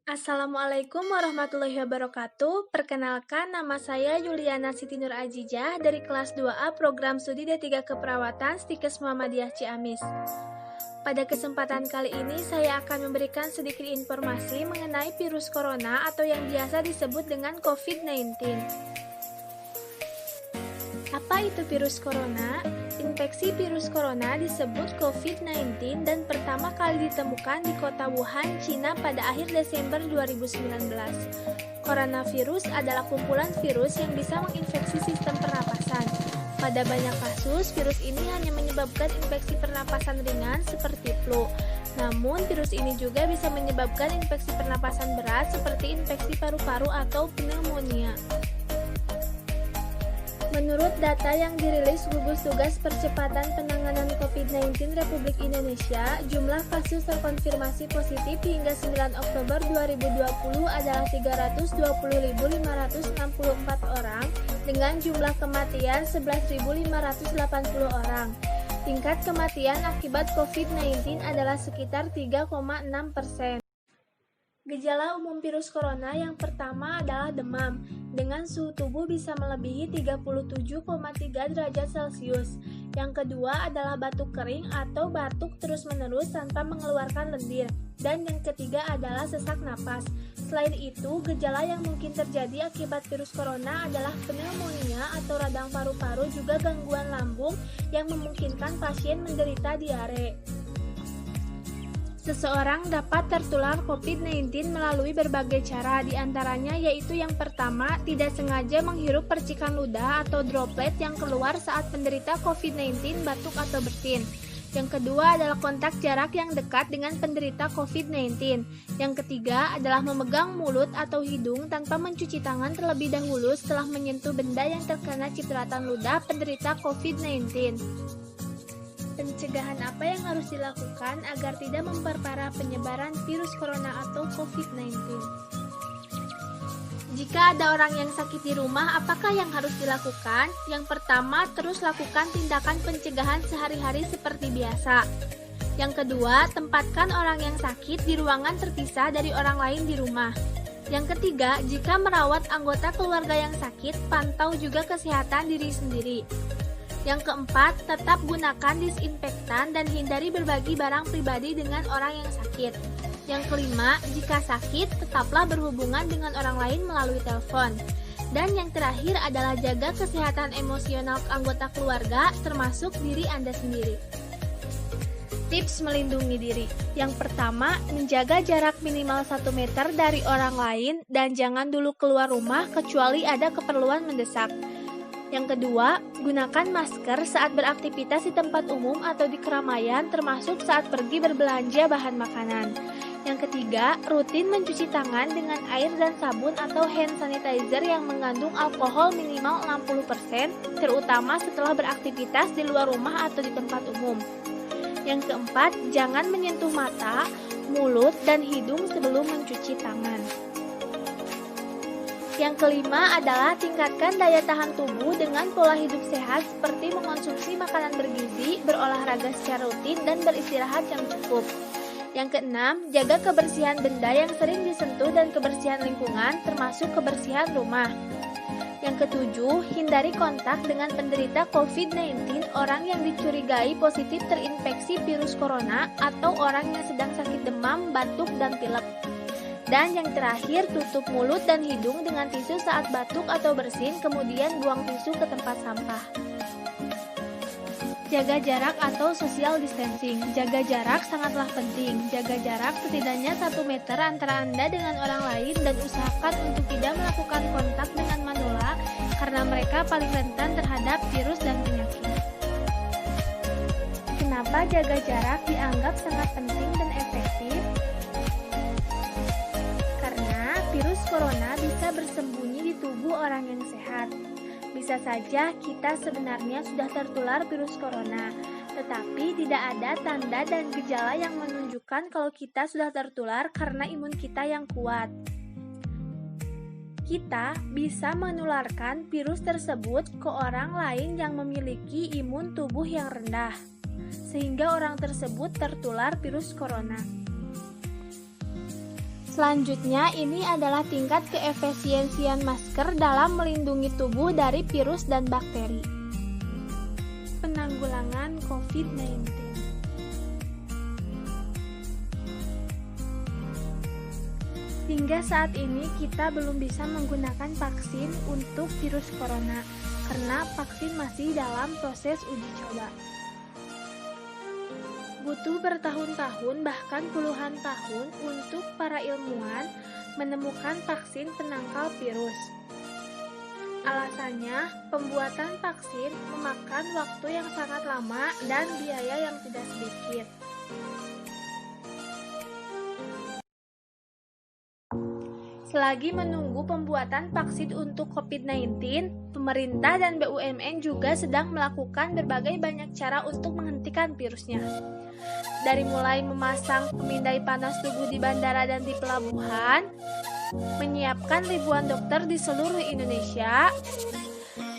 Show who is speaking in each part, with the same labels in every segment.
Speaker 1: Assalamualaikum warahmatullahi wabarakatuh. Perkenalkan, nama saya Yuliana Siti Nur Azijah dari kelas 2A Program Studi D3 Keperawatan Stikes Muhammadiyah Ciamis. Pada kesempatan kali ini, saya akan memberikan sedikit informasi mengenai virus corona atau yang biasa disebut dengan COVID-19. Apa itu virus corona? Infeksi virus corona disebut COVID-19 dan pertama kali ditemukan di kota Wuhan, Cina pada akhir Desember 2019. Coronavirus adalah kumpulan virus yang bisa menginfeksi sistem pernapasan. Pada banyak kasus, virus ini hanya menyebabkan infeksi pernapasan ringan seperti flu. Namun, virus ini juga bisa menyebabkan infeksi pernapasan berat seperti infeksi paru-paru atau pneumonia. Menurut data yang dirilis Gugus Tugas Percepatan Penanganan COVID-19 Republik Indonesia, jumlah kasus terkonfirmasi positif hingga 9 Oktober 2020 adalah 320.564 orang dengan jumlah kematian 11.580 orang. Tingkat kematian akibat COVID-19 adalah sekitar 3,6%. Gejala umum virus corona yang pertama adalah demam, dengan suhu tubuh bisa melebihi 37,3 derajat Celcius. Yang kedua adalah batuk kering atau batuk terus-menerus tanpa mengeluarkan lendir. Dan yang ketiga adalah sesak napas. Selain itu, gejala yang mungkin terjadi akibat virus corona adalah pneumonia atau radang paru-paru, juga gangguan lambung yang memungkinkan pasien menderita diare. Seseorang dapat tertular COVID-19 melalui berbagai cara, diantaranya yaitu yang pertama, tidak sengaja menghirup percikan ludah atau droplet yang keluar saat penderita COVID-19 batuk atau bersin. Yang kedua adalah kontak jarak yang dekat dengan penderita COVID-19. Yang ketiga adalah memegang mulut atau hidung tanpa mencuci tangan terlebih dahulu setelah menyentuh benda yang terkena cipratan ludah penderita COVID-19. Pencegahan apa yang harus dilakukan agar tidak memperparah penyebaran virus corona atau COVID-19? Jika ada orang yang sakit di rumah, apakah yang harus dilakukan? Yang pertama, terus lakukan tindakan pencegahan sehari-hari seperti biasa. Yang kedua, tempatkan orang yang sakit di ruangan terpisah dari orang lain di rumah. Yang ketiga, jika merawat anggota keluarga yang sakit, pantau juga kesehatan diri sendiri. Yang keempat, tetap gunakan disinfektan dan hindari berbagi barang pribadi dengan orang yang sakit. Yang kelima, jika sakit, tetaplah berhubungan dengan orang lain melalui telepon. Dan yang terakhir adalah jaga kesehatan emosional anggota keluarga, termasuk diri Anda sendiri. Tips melindungi diri. Yang pertama, menjaga jarak minimal 1 meter dari orang lain dan jangan dulu keluar rumah kecuali ada keperluan mendesak. Yang kedua, gunakan masker saat beraktivitas di tempat umum atau di keramaian, termasuk saat pergi berbelanja bahan makanan. Yang ketiga, rutin mencuci tangan dengan air dan sabun atau hand sanitizer yang mengandung alkohol minimal 60%, terutama setelah beraktivitas di luar rumah atau di tempat umum. Yang keempat, jangan menyentuh mata, mulut, dan hidung sebelum mencuci tangan. Yang kelima adalah tingkatkan daya tahan tubuh dengan pola hidup sehat seperti mengonsumsi makanan bergizi, berolahraga secara rutin, dan beristirahat yang cukup. Yang keenam, jaga kebersihan benda yang sering disentuh dan kebersihan lingkungan, termasuk kebersihan rumah. Yang ketujuh, hindari kontak dengan penderita COVID-19, orang yang dicurigai positif terinfeksi virus corona, atau orang yang sedang sakit demam, batuk, dan pilek. Dan yang terakhir, tutup mulut dan hidung dengan tisu saat batuk atau bersin, kemudian buang tisu ke tempat sampah. Jaga jarak atau social distancing. Jaga jarak sangatlah penting. Jaga jarak setidaknya 1 meter antara Anda dengan orang lain dan usahakan untuk tidak melakukan kontak dengan manula karena mereka paling rentan terhadap virus dan penyakit. Kenapa jaga jarak dianggap sangat penting dan efektif? Virus corona bisa bersembunyi di tubuh orang yang sehat. Bisa saja kita sebenarnya sudah tertular virus corona, tetapi tidak ada tanda dan gejala yang menunjukkan kalau kita sudah tertular karena imun kita yang kuat. Kita bisa menularkan virus tersebut ke orang lain yang memiliki imun tubuh yang rendah, sehingga orang tersebut tertular virus corona. Selanjutnya, ini adalah tingkat keefisiensian masker dalam melindungi tubuh dari virus dan bakteri. Penanggulangan COVID-19. Hingga saat ini kita belum bisa menggunakan vaksin untuk virus corona karena vaksin masih dalam proses uji coba. Butuh bertahun-tahun bahkan puluhan tahun untuk para ilmuwan menemukan vaksin penangkal virus. Alasannya, pembuatan vaksin memakan waktu yang sangat lama dan biaya yang tidak sedikit. Selagi menunggu pembuatan vaksin untuk COVID-19, pemerintah dan BUMN juga sedang melakukan berbagai banyak cara untuk menghentikan virusnya. Dari mulai memasang pemindai panas tubuh di bandara dan di pelabuhan, menyiapkan ribuan dokter di seluruh Indonesia,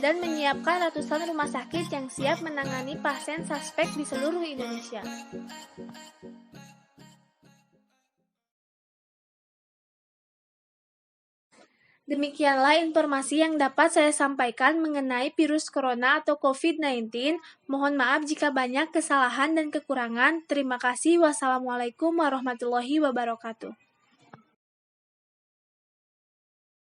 Speaker 1: dan menyiapkan ratusan rumah sakit yang siap menangani pasien suspek di seluruh Indonesia. Demikianlah informasi yang dapat saya sampaikan mengenai virus corona atau COVID-19. Mohon maaf jika banyak kesalahan dan kekurangan. Terima kasih. Wassalamualaikum warahmatullahi wabarakatuh.